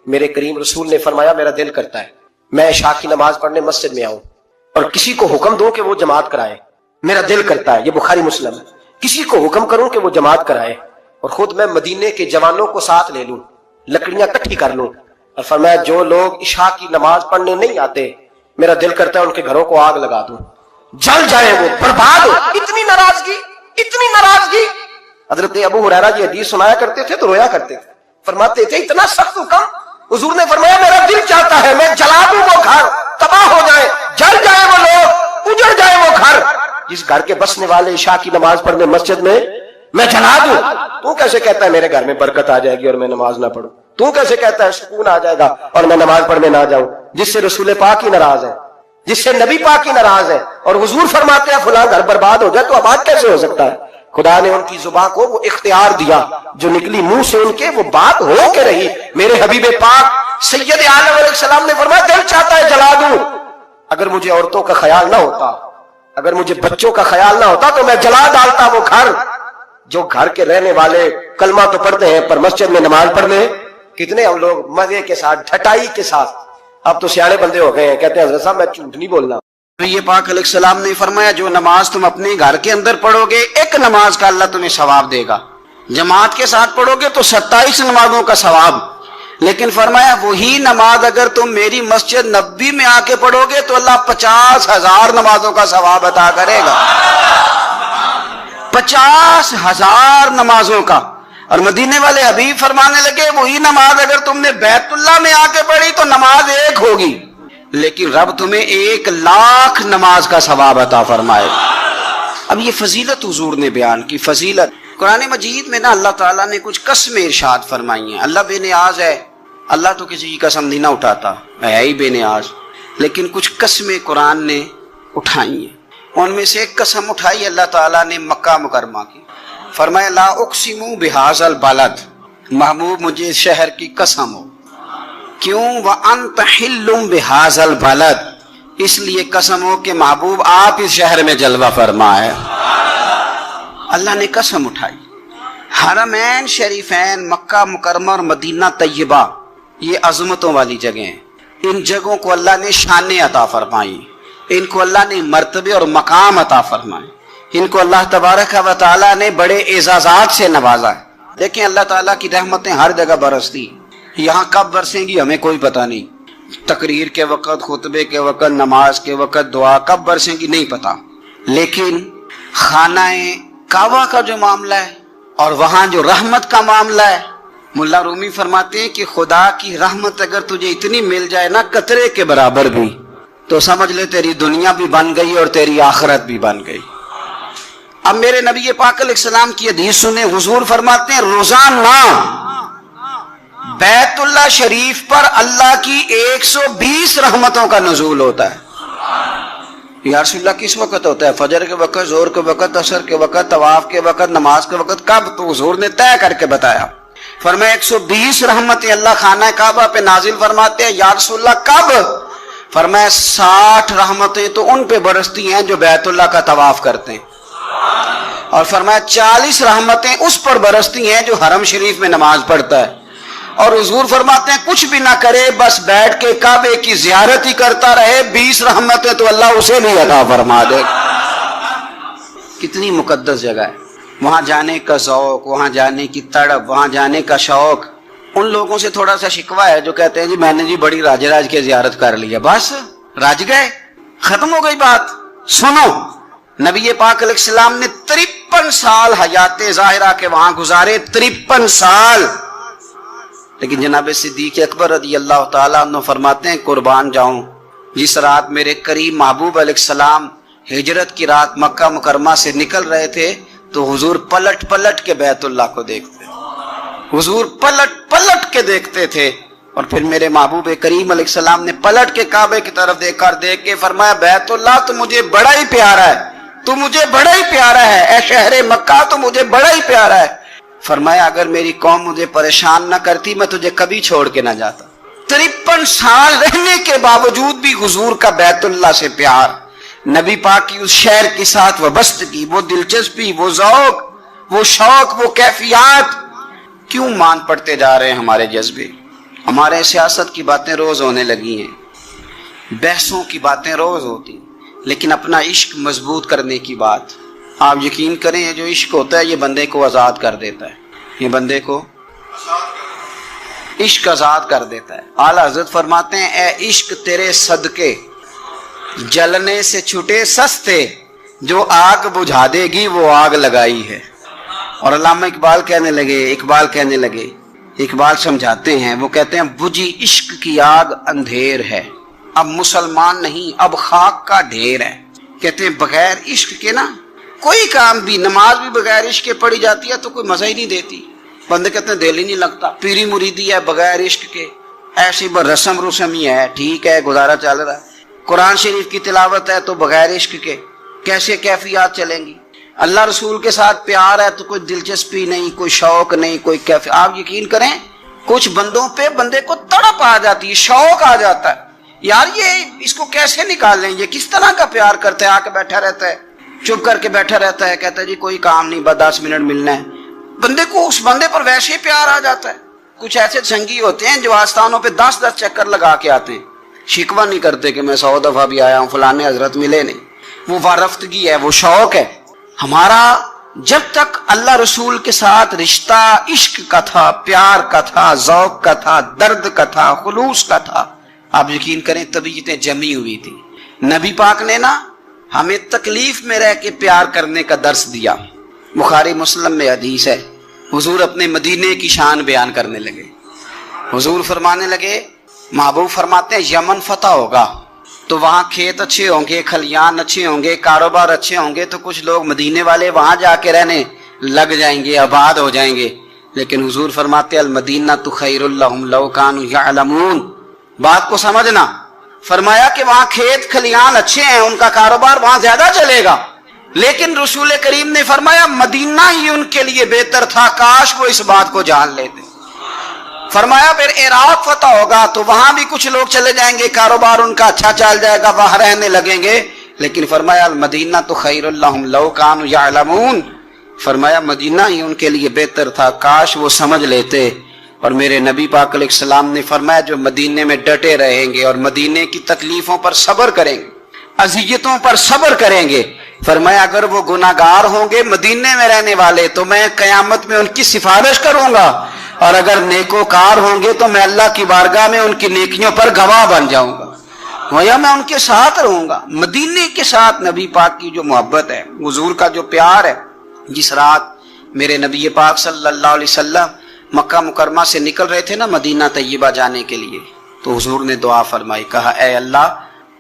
میرے کریم رسول نے فرمایا میرا دل کرتا ہے میں عشاء کی نماز پڑھنے مسجد میں آؤں اور کسی کو حکم دوں کہ وہ جماعت کرائے. میرا دل کرتا ہے, یہ بخاری مسلم ہے, کسی کو حکم کروں کہ وہ جماعت کرائے اور خود میں مدینے کے جوانوں کو ساتھ لے لوں, لکڑیاں کٹھی کر لوں. اور فرمایا جو لوگ عشاء کی نماز پڑھنے نہیں آتے میرا دل کرتا ہے ان کے گھروں کو آگ لگا دوں, جل جائیں وہ, برباد ہو. اتنی ناراضگی, اتنی ناراضگی. حضرت ابو ہریرہ یہ حدیث سنایا کرتے تھے تو رویا کرتے تھے, فرماتے تھے اتنا سخت حکم. حضور نے فرمایا میرا دل چاہتا ہے میں جلا دوں وہ گھر, تباہ ہو جائے, جل جائے وہ لوگ, اجڑ جائے وہ گھر جس گھر کے بسنے والے عشاء کی نماز پڑھنے مسجد میں جلا دوں. تو کیسے کہتا ہے میرے گھر میں برکت آ جائے گی اور میں نماز نہ پڑھوں؟ تو کیسے کہتا ہے سکون آ جائے گا اور میں نماز پڑھنے نہ جاؤں؟ جس سے رسول پاک ہی ناراض ہے, جس سے نبی پاک ہی ناراض ہے, اور حضور فرماتے ہیں فلاں گھر برباد ہو جائے تو آباد کیسے ہو سکتا ہے؟ خدا نے ان کی زبان کو وہ اختیار دیا, جو نکلی منہ سے ان کے وہ بات ہو کے رہی. میرے حبیب پاک سید عالم علیہ السلام نے فرمایا دل چاہتا ہے جلا دوں, اگر مجھے عورتوں کا خیال نہ ہوتا, اگر مجھے بچوں کا خیال نہ ہوتا تو میں جلا ڈالتا وہ گھر. جو گھر کے رہنے والے کلمہ تو پڑھتے ہیں پر مسجد میں نماز پڑھنے کتنے ہم لوگ مزے کے ساتھ, ڈھٹائی کے ساتھ. اب تو سیانے بندے ہو گئے ہیں, کہتے ہیں حضرت صاحب میں جھوٹ نہیں بولنا. یہ پاک علیہ السلام نے فرمایا جو نماز تم اپنے گھر کے اندر پڑھو گے ایک نماز کا اللہ تمہیں ثواب دے گا, جماعت کے ساتھ پڑھو گے تو 27 نمازوں کا ثواب. لیکن فرمایا وہی نماز اگر تم میری مسجد نبوی میں آ کے پڑھو گے تو اللہ 50,000 نمازوں کا ثواب عطا کرے گا, 50,000 نمازوں کا. اور مدینے والے حبیب فرمانے لگے وہی نماز اگر تم نے بیت اللہ میں آ کے پڑھی تو نماز ایک ہوگی, لیکن رب تمہیں 1,00,000 نماز کا ثواب عطا فرمائے. اب یہ فضیلت حضور نے بیان کی, فضیلت. قرآن مجید میں نا اللہ تعالیٰ نے کچھ قسمیں ارشاد فرمائی ہیں. اللہ بے نیاز ہے, اللہ تو کسی کی قسم نہیں نہ اٹھاتا, ہے ہی بے نیاز. لیکن کچھ قسمیں قرآن نے اٹھائی ہیں. ان میں سے ایک قسم اٹھائی اللہ تعالیٰ نے مکہ مکرمہ کی. فرمایا لا اقسم بہذا البلد, محبوب مجھے اس شہر کی قسم ہو. کیوں؟ وانت حل بہذا البلد, اس لیے قسم ہو کہ محبوب آپ اس شہر میں جلوہ فرما ہے. اللہ نے قسم اٹھائی. حرمین شریفین مکہ مکرمہ اور مدینہ طیبہ یہ عظمتوں والی جگہیں ہیں. ان جگہوں کو اللہ نے شانیں عطا فرمائی, ان کو اللہ نے مرتبے اور مقام عطا فرمائے, ان کو اللہ تبارک و تعالیٰ نے بڑے اعزازات سے نوازا ہے. دیکھیں اللہ تعالیٰ کی رحمتیں ہر جگہ برستی. یہاں کب برسیں گی ہمیں کوئی پتہ نہیں, تقریر کے وقت, خطبے کے وقت, نماز کے وقت, دعا کب برسیں گی نہیں پتہ. لیکن خانہ کعبہ کا جو معاملہ ہے اور وہاں جو رحمت کا معاملہ ہے, ملا رومی فرماتے ہیں کہ خدا کی رحمت اگر تجھے اتنی مل جائے نا قطرے کے برابر بھی, تو سمجھ لے تیری دنیا بھی بن گئی اور تیری آخرت بھی بن گئی. اب میرے نبی پاک علیہ السلام کی حدیث سنیں. حضور فرماتے ہیں روزانہ بیت اللہ شریف پر اللہ کی 120 رحمتوں کا نزول ہوتا ہے. یا رسول اللہ کس وقت ہوتا ہے؟ فجر کے وقت, ظہر کے وقت, عصر کے وقت, طواف کے وقت, نماز کے وقت. کب؟ تو حضور نے طے کر کے بتایا. فرمایا 120 رحمتیں اللہ خانہ کعبہ پہ نازل فرماتے ہیں. یا رسول اللہ کب؟ فرمایا 60 رحمتیں تو ان پہ برستی ہیں جو بیت اللہ کا طواف کرتے ہیں, اور فرمایا 40 رحمتیں اس پر برستی ہیں جو حرم شریف میں نماز پڑھتا ہے. اور حضور فرماتے ہیں کچھ بھی نہ کرے بس بیٹھ کے کعبے کی زیارت ہی کرتا رہے, 20 رحمتیں تو اللہ اسے بھی عطا فرما دے. کتنی مقدس جگہ ہے. وہاں جانے کا ذوق, وہاں جانے کی تڑپ, وہاں جانے کا شوق. ان لوگوں سے تھوڑا سا شکوہ ہے جو کہتے ہیں جی میں نے جی بڑی راج کے زیارت کر لی ہے, بس راج گئے, ختم ہو گئی بات. سنو, نبی پاک علیہ السلام نے 53 سال حیات ظاہرہ کے وہاں گزارے, 53 سال. لیکن جناب صدیق اکبر رضی اللہ تعالیٰ عنہ فرماتے ہیں قربان جاؤں, جس رات میرے کریم محبوب علیہ السلام ہجرت کی رات مکہ مکرمہ سے نکل رہے تھے تو حضور پلٹ پلٹ کے بیت اللہ کو دیکھتے, حضور پلٹ پلٹ کے دیکھتے تھے. اور پھر میرے محبوب کریم علیہ السلام نے پلٹ کے کعبے کی طرف دیکھ کے فرمایا بیت اللہ تو مجھے بڑا ہی پیارا ہے, تو مجھے بڑا ہی پیارا ہے, اے شہر مکہ تو مجھے بڑا ہی پیارا ہے. فرمایا اگر میری قوم مجھے پریشان نہ کرتی میں تجھے کبھی چھوڑ کے نہ جاتا. 53 سال رہنے کے باوجود بھی حضور کا بیت اللہ سے پیار, نبی پاک کی اس شہر کے ساتھ وابستگی, وہ دلچسپی, وہ ذوق, وہ شوق, وہ کیفیات. کیوں مان پڑتے جا رہے ہیں ہمارے جذبے, ہمارے سیاست کی باتیں روز ہونے لگی ہیں, بحثوں کی باتیں روز ہوتی, لیکن اپنا عشق مضبوط کرنے کی بات, آپ یقین کریں یہ جو عشق ہوتا ہے یہ بندے کو آزاد کر دیتا ہے, یہ بندے کو عشق آزاد کر دیتا ہے. اعلیٰ حضرت فرماتے ہیں اے عشق تیرے صدقے جلنے سے چھٹے سستے, جو آگ بجھا دے گی وہ آگ لگائی ہے. اور علامہ اقبال کہنے لگے اقبال سمجھاتے ہیں, وہ کہتے ہیں بجھی عشق کی آگ اندھیر ہے, اب مسلمان نہیں اب خاک کا ڈھیر ہے. کہتے ہیں بغیر عشق کے نا کوئی کام بھی, نماز بھی بغیر عشق کے پڑھی جاتی ہے تو کوئی مزہ ہی نہیں دیتی, بندے کہتے ہیں دل ہی نہیں لگتا. پیری مریدی ہے بغیر عشق کے ایسی رسم ہی ہے, ٹھیک ہے گزارا چل رہا ہے. قرآن شریف کی تلاوت ہے تو بغیر عشق کے کیسے کیفیات چلیں گی. اللہ رسول کے ساتھ پیار ہے تو کوئی دلچسپی نہیں, کوئی شوق نہیں, کوئی کیفیت. آپ یقین کریں کچھ بندوں پہ بندے کو تڑپ آ جاتی ہے, شوق آ جاتا ہے, یار یہ اس کو کیسے نکال لیں, یہ کس طرح کا پیار کرتا ہے. آ کے بیٹھا رہتا ہے, چپ کر کے بیٹھا رہتا ہے, کہتا ہے جی کوئی کام نہیں بس 10 منٹ ملنا ہے. بندے کو اس بندے پر ویسے ہی پیار آ جاتا ہے. کچھ ایسے سنگی ہوتے ہیں جو آستانوں پہ 10 چکر لگا کے آتے ہیں, شکوہ نہیں کرتے کہ میں 100 دفعہ بھی آیا ہوں فلانے حضرت ملے نہیں. وہ وارفتگی ہے, وہ شوق ہے. ہمارا جب تک اللہ رسول کے ساتھ رشتہ عشق کا تھا, پیار کا تھا, ذوق کا تھا, درد کا تھا, خلوص کا تھا, آپ یقین کریں طبیعتیں جمی ہوئی تھی. نبی پاک نے نا ہمیں تکلیف میں رہ کے پیار کرنے کا درس دیا. بخاری مسلم میں حدیث ہے, حضور اپنے مدینے کی شان بیان کرنے لگے. حضور فرمانے لگے, محبوب فرماتے ہیں یمن فتح ہوگا تو وہاں کھیت اچھے ہوں گے, کھلیان اچھے ہوں گے, کاروبار اچھے ہوں گے, تو کچھ لوگ مدینے والے وہاں جا کے رہنے لگ جائیں گے, آباد ہو جائیں گے. لیکن حضور فرماتے المدینہ تو خیر لہم لو کانوا یعلمون. بات کو سمجھنا, فرمایا کہ وہاں کھیت کھلیان اچھے ہیں, ان کا کاروبار وہاں زیادہ چلے گا, لیکن رسول کریم نے فرمایا مدینہ ہی ان کے لیے بہتر تھا, کاش وہ اس بات کو جان لیتے. فرمایا پھر عراق فتح ہوگا تو وہاں بھی کچھ لوگ چلے جائیں گے, کاروبار ان کا اچھا چل جائے گا, وہاں رہنے لگیں گے, لیکن فرمایا المدینہ تو خیر لہم لو کانوا یعلمون. فرمایا مدینہ ہی ان کے لیے بہتر تھا, کاش وہ سمجھ لیتے. اور میرے نبی پاک علیہ السلام نے فرمایا جو مدینے میں ڈٹے رہیں گے اور مدینے کی تکلیفوں پر صبر کریں گے, اذیتوں پر صبر کریں گے, فرمایا اگر وہ گناہگار ہوں گے مدینے میں رہنے والے تو میں قیامت میں ان کی سفارش کروں گا, اور اگر نیکوکار ہوں گے تو میں اللہ کی بارگاہ میں ان کی نیکیوں پر گواہ بن جاؤں گا, گویا میں ان کے ساتھ رہوں گا. مدینے کے ساتھ نبی پاک کی جو محبت ہے, حضور کا جو پیار ہے. جس رات میرے نبی پاک صلی اللہ علیہ وسلم مکہ مکرمہ سے نکل رہے تھے نا مدینہ طیبہ جانے کے لیے, تو حضور نے دعا فرمائی, کہا اے اللہ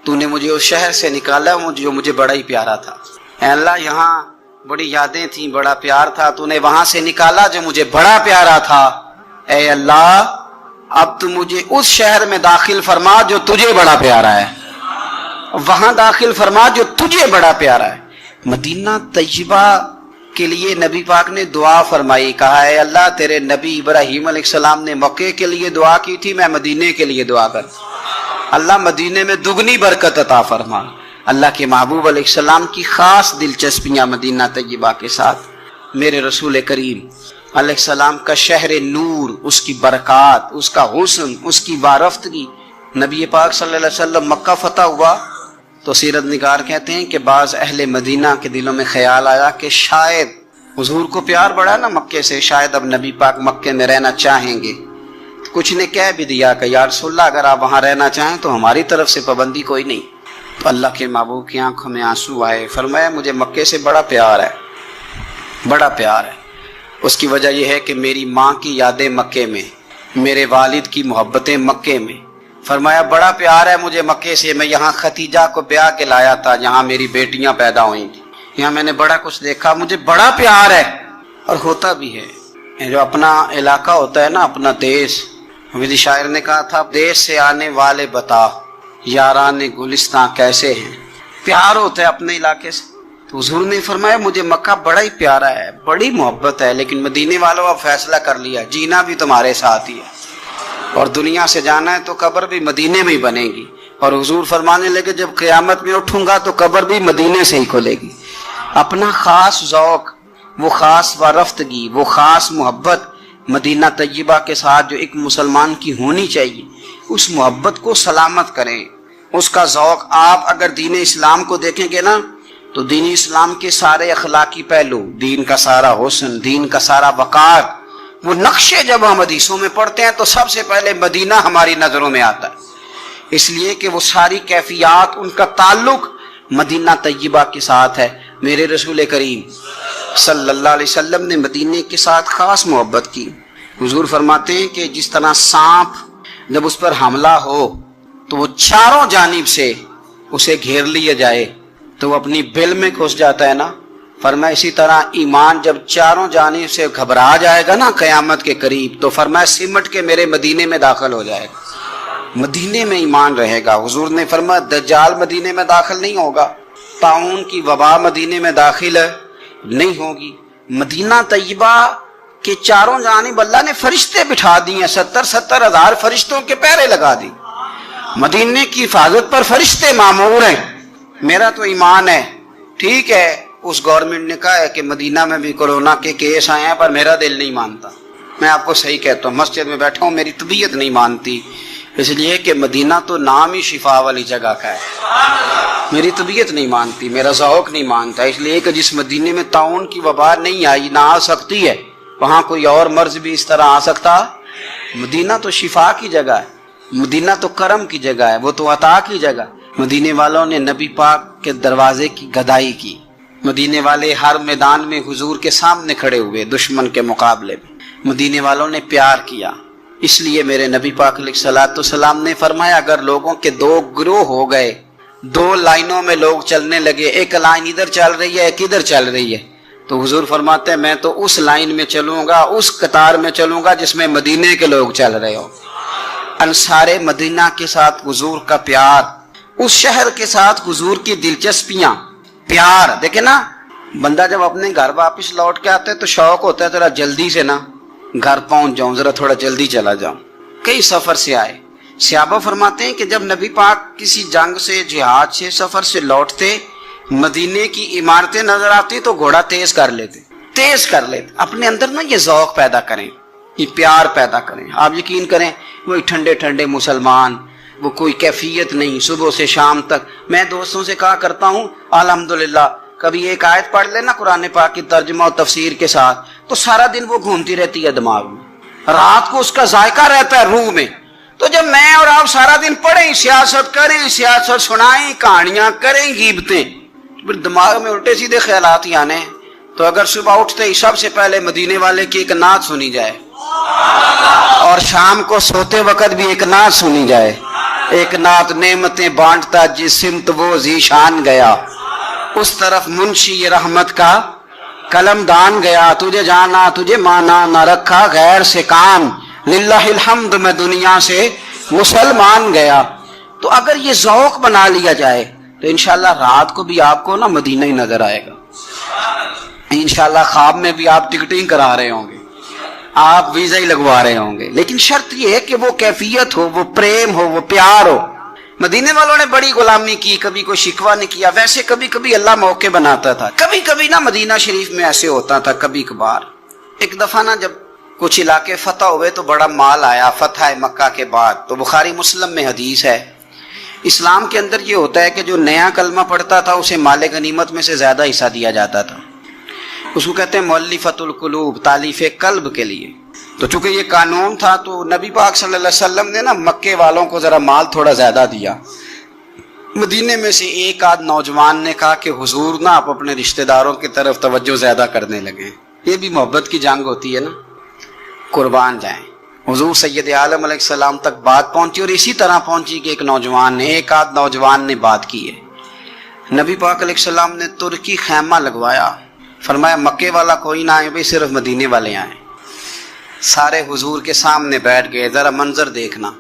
تو نے مجھے اس شہر سے نکالا جو مجھے بڑا ہی پیارا تھا, اے اللہ یہاں بڑی یادیں تھیں, بڑا پیار تھا, تو نے وہاں سے نکالا جو مجھے بڑا پیارا تھا, اے اللہ اب تو مجھے اس شہر میں داخل فرما جو تجھے بڑا پیارا ہے, وہاں داخل فرما جو تجھے بڑا پیارا ہے. مدینہ طیبہ کے لیے نبی پاک نے دعا فرمائی, کہا اے اللہ تیرے نبی ابراہیم علیہ السلام نے مکے کے لیے دعا کی تھی, میں مدینے کے لیے دعا کر, اللہ مدینے میں دگنی برکت عطا فرما. اللہ کے محبوب علیہ السلام کی خاص دلچسپیاں مدینہ طیبہ کے ساتھ. میرے رسول کریم علیہ السلام کا شہر نور, اس کی برکات, اس کا حسن, اس کی وارفتگی. نبی پاک صلی اللہ علیہ وسلم مکہ فتح ہوا تو سیرت نگار کہتے ہیں کہ بعض اہل مدینہ کے دلوں میں خیال آیا کہ شاید حضور کو پیار بڑھا نا مکے سے, شاید اب نبی پاک مکے میں رہنا چاہیں گے. کچھ نے کہہ بھی دیا کہ یا رسول اللہ اگر آپ وہاں رہنا چاہیں تو ہماری طرف سے پابندی کوئی نہیں. تو اللہ کے محبوب کی آنکھوں میں آنسو آئے, فرمایا مجھے مکے سے بڑا پیار ہے, بڑا پیار ہے. اس کی وجہ یہ ہے کہ میری ماں کی یادیں مکے میں, میرے والد کی محبتیں مکے میں. فرمایا بڑا پیار ہے مجھے مکے سے, میں یہاں ختیجہ کو بیاہ کے لایا تھا, یہاں میری بیٹیاں پیدا ہوئی تھیں, یہاں میں نے بڑا کچھ دیکھا, مجھے بڑا پیار ہے. اور ہوتا بھی ہے, جو اپنا علاقہ ہوتا ہے نا, اپنا دیش, حمید شاعر نے کہا تھا دیش سے آنے والے بتا یاران گلستان کیسے ہیں, پیار ہوتا ہے اپنے علاقے سے. تو حضور نے فرمایا مجھے مکہ بڑا ہی پیارا ہے, بڑی محبت ہے, لیکن مدینے والوں اب فیصلہ کر لیا جینا بھی تمہارے ساتھ ہی ہے, اور دنیا سے جانا ہے تو قبر بھی مدینے میں ہی بنے گی. اور حضور فرمانے لگے جب قیامت میں اٹھوں گا تو قبر بھی مدینے سے ہی کھلے گی. اپنا خاص ذوق, وہ خاص وارفتگی, وہ خاص محبت مدینہ طیبہ کے ساتھ جو ایک مسلمان کی ہونی چاہیے، اس محبت کو سلامت کریں، اس کا ذوق۔ آپ اگر دین اسلام کو دیکھیں گے نا تو دین اسلام کے سارے اخلاقی پہلو، دین کا سارا حسن، دین کا سارا وقار، وہ نقشے جب ہم حدیثوں میں پڑھتے ہیں تو سب سے پہلے مدینہ ہماری نظروں میں آتا ہے، اس لیے کہ وہ ساری کیفیات، ان کا تعلق مدینہ طیبہ کے ساتھ ہے۔ میرے رسول کریم صلی اللہ علیہ وسلم نے مدینے کے ساتھ خاص محبت کی۔ حضور فرماتے ہیں کہ جس طرح سانپ جب اس پر حملہ ہو تو وہ چاروں جانب سے اسے گھیر لیا جائے تو وہ اپنی بل میں گھس جاتا ہے نا، فرمایا اسی طرح ایمان جب چاروں جانب سے گھبرا جائے گا نا قیامت کے قریب تو فرمایا سمٹ کے میرے مدینے میں داخل ہو جائے گا، مدینے میں ایمان رہے گا۔ حضور نے فرمایا دجال مدینے میں داخل نہیں ہوگا، طاعون کی وبا مدینے میں داخل نہیں ہوگی۔ مدینہ طیبہ کے چاروں جانب اللہ نے فرشتے بٹھا دیے، 70 ہزار فرشتوں کے پہرے لگا دی۔ مدینے کی حفاظت پر فرشتے مامور ہیں۔ میرا تو ایمان ہے، ٹھیک ہے اس گورنمنٹ نے کہا ہے کہ مدینہ میں بھی کورونا کے کیس آئے ہیں، پر میرا دل نہیں مانتا۔ میں آپ کو صحیح کہتا ہوں، مسجد میں بیٹھا ہوں میری طبیعت نہیں مانتی، اس لیے کہ مدینہ تو نام ہی شفا والی جگہ کا ہے، میری طبیعت نہیں مانتی، میرا ذوق نہیں مانتا، اس لیے کہ جس مدینے میں طاعون کی وبا نہیں آئی، نہ آ سکتی ہے، وہاں کوئی اور مرض بھی اس طرح آ سکتا۔ مدینہ تو شفا کی جگہ ہے، مدینہ تو کرم کی جگہ ہے، وہ تو عطا کی جگہ۔ مدینے والوں نے نبی پاک کے دروازے کی گدائی کی، مدینے والے ہر میدان میں حضور کے سامنے کھڑے ہوئے دشمن کے مقابلے میں، مدینے والوں نے پیار کیا۔ اس لیے میرے نبی پاک علیہ الصلوۃ والسلام نے فرمایا اگر لوگوں کے دو گروہ ہو گئے، دو لائنوں میں لوگ چلنے لگے، ایک لائن ادھر چل رہی ہے ایک ادھر چل رہی ہے، تو حضور فرماتے ہیں میں تو اس لائن میں چلوں گا، اس قطار میں چلوں گا جس میں مدینے کے لوگ چل رہے ہو۔ انصار مدینہ کے ساتھ حضور کا پیار، اس شہر کے ساتھ حضور کی دلچسپیاں، پیار۔ دیکھیں نا بندہ جب اپنے گھر واپس لوٹ کے آتا ہے تو شوق ہوتا ہے ذرا جلدی سے نا گھر پہنچ جاؤں، ذرا تھوڑا جلدی چلا جاؤں۔ کئی سفر سے آئے، صحابہ فرماتے ہیں کہ جب نبی پاک کسی جنگ سے، جہاد سے، سفر سے لوٹتے، مدینے کی عمارتیں نظر آتی تو گھوڑا تیز کر لیتے۔ اپنے اندر نا یہ ذوق پیدا کریں، یہ پیار پیدا کریں۔ آپ یقین کریں وہی ٹھنڈے ٹھنڈے مسلمان، وہ کوئی کیفیت نہیں، صبح سے شام تک۔ میں دوستوں سے کہا کرتا ہوں الحمدللہ کبھی ایک آیت پڑھ لینا قرآن پاک کی ترجمہ اور تفسیر کے ساتھ تو سارا دن وہ گھومتی رہتی ہے دماغ میں، رات کو اس کا ذائقہ رہتا ہے روح میں۔ تو جب میں اور آپ سارا دن پڑھیں، سیاست کریں، سیاست سنائیں، کہانیاں کریں، غیبتیں، پھر دماغ میں الٹے سیدھے خیالات ہی آنے ہیں۔ تو اگر صبح اٹھتے ہی سب سے پہلے مدینے والے کی ایک نعت سنی جائے اور شام کو سوتے وقت بھی ایک نعت سنی جائے، ایک نعت نعمتیں بانٹتا جس سمت وہ ذیشان گیا، اس طرف منشی رحمت کا قلم دان گیا، تجھے جانا تجھے مانا نہ رکھا غیر سے کام، للہ الحمد میں دنیا سے مسلمان گیا۔ تو اگر یہ ذوق بنا لیا جائے تو انشاءاللہ رات کو بھی آپ کو نا مدینہ ہی نظر آئے گا، انشاءاللہ خواب میں بھی آپ ٹکٹنگ کرا رہے ہوں گے، آپ ویزا ہی لگوا رہے ہوں گے، لیکن شرط یہ ہے کہ وہ کیفیت ہو، وہ پریم ہو، وہ پیار ہو۔ مدینے والوں نے بڑی غلامی کی، کبھی کوئی شکوہ نہیں کیا، ویسے کبھی کبھی اللہ موقع بناتا تھا، کبھی کبھی نا مدینہ شریف میں ایسے ہوتا تھا کبھی کبھار۔ ایک دفعہ نا جب کچھ علاقے فتح ہوئے تو بڑا مال آیا فتح مکہ کے بعد، تو بخاری مسلم میں حدیث ہے، اسلام کے اندر یہ ہوتا ہے کہ جو نیا کلمہ پڑھتا تھا اسے مال غنیمت میں سے زیادہ حصہ دیا جاتا تھا، اس کو کہتے ہیں مؤلفۃ القلوب، تالیف قلب کے لیے۔ تو چونکہ یہ قانون تھا تو نبی پاک صلی اللہ علیہ وسلم نے نا مکے والوں کو ذرا مال تھوڑا زیادہ دیا۔ مدینے میں سے ایک آدھ نوجوان نے کہا کہ حضور نا آپ اپنے رشتہ داروں کی طرف توجہ زیادہ کرنے لگے، یہ بھی محبت کی جنگ ہوتی ہے نا، قربان جائیں۔ حضور سید عالم علیہ السلام تک بات پہنچی اور اسی طرح پہنچی کہ ایک آدھ نوجوان نے بات کی ہے۔ نبی پاک علیہ السلام نے ترکی خیمہ لگوایا، فرمایا مکے والا کوئی نہ آئے بھائی، صرف مدینے والے آئیں۔ سارے حضور کے سامنے بیٹھ گئے، ذرا منظر دیکھنا،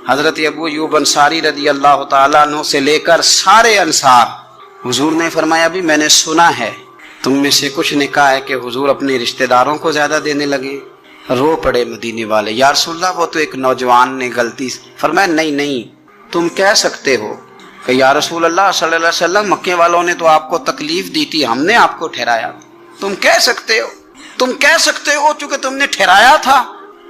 حضرت ابو ایوب انصاری رضی اللہ تعالیٰ عنہ سے لے کر سارے انصار۔ حضور نے فرمایا بھی میں نے سنا ہے تم میں سے کچھ نے کہا ہے کہ حضور اپنے رشتہ داروں کو زیادہ دینے لگے۔ رو پڑے مدینے والے، یا رسول اللہ وہ تو ایک نوجوان نے غلطی سے۔ فرمایا نہیں تم کہہ سکتے ہو کہ یا رسول اللہ صلی اللہ علیہ وسلم مکے والوں نے تو آپ کو تکلیف دی تھی، ہم نے آپ کو ٹھہرایا، تم کہہ سکتے ہو چونکہ تم نے ٹھہرایا تھا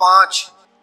5,